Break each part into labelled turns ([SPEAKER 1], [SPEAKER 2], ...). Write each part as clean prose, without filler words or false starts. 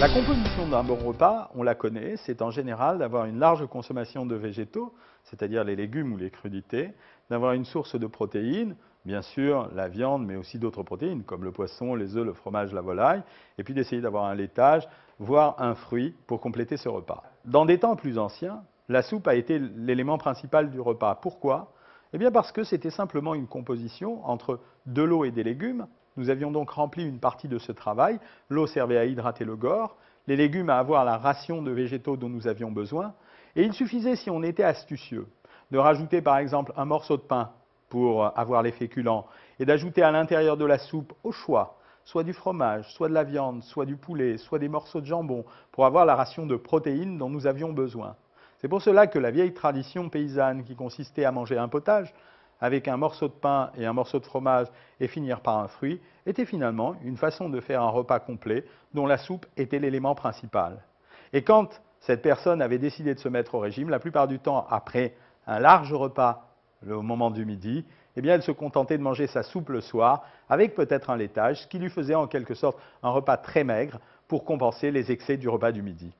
[SPEAKER 1] La composition d'un bon repas, on la connaît, c'est en général d'avoir une large consommation de végétaux, c'est-à-dire les légumes ou les crudités, d'avoir une source de protéines, bien sûr la viande, mais aussi d'autres protéines comme le poisson, les œufs, le fromage, la volaille, et puis d'essayer d'avoir un laitage, voire un fruit pour compléter ce repas. Dans des temps plus anciens, la soupe a été l'élément principal du repas. Pourquoi? Eh bien parce que c'était simplement une composition entre de l'eau et des légumes. Nous avions donc rempli une partie de ce travail. L'eau servait à hydrater le corps, les légumes à avoir la ration de végétaux dont nous avions besoin, et il suffisait, si on était astucieux, de rajouter par exemple un morceau de pain pour avoir les féculents, et d'ajouter à l'intérieur de la soupe, au choix, soit du fromage, soit de la viande, soit du poulet, soit des morceaux de jambon, pour avoir la ration de protéines dont nous avions besoin. C'est pour cela que la vieille tradition paysanne qui consistait à manger un potage, avec un morceau de pain et un morceau de fromage et finir par un fruit, était finalement une façon de faire un repas complet dont la soupe était l'élément principal. Et quand cette personne avait décidé de se mettre au régime, la plupart du temps après un large repas au moment du midi, eh bien elle se contentait de manger sa soupe le soir avec peut-être un laitage, ce qui lui faisait en quelque sorte un repas très maigre pour compenser les excès du repas du midi.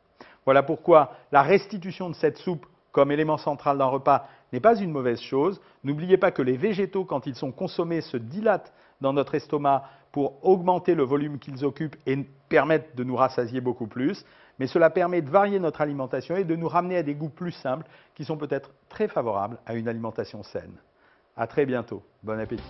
[SPEAKER 1] Voilà pourquoi la restitution de cette soupe comme élément central d'un repas n'est pas une mauvaise chose. N'oubliez pas que les végétaux, quand ils sont consommés, se dilatent dans notre estomac pour augmenter le volume qu'ils occupent et permettent de nous rassasier beaucoup plus. Mais cela permet de varier notre alimentation et de nous ramener à des goûts plus simples qui sont peut-être très favorables à une alimentation saine. À très bientôt. Bon appétit.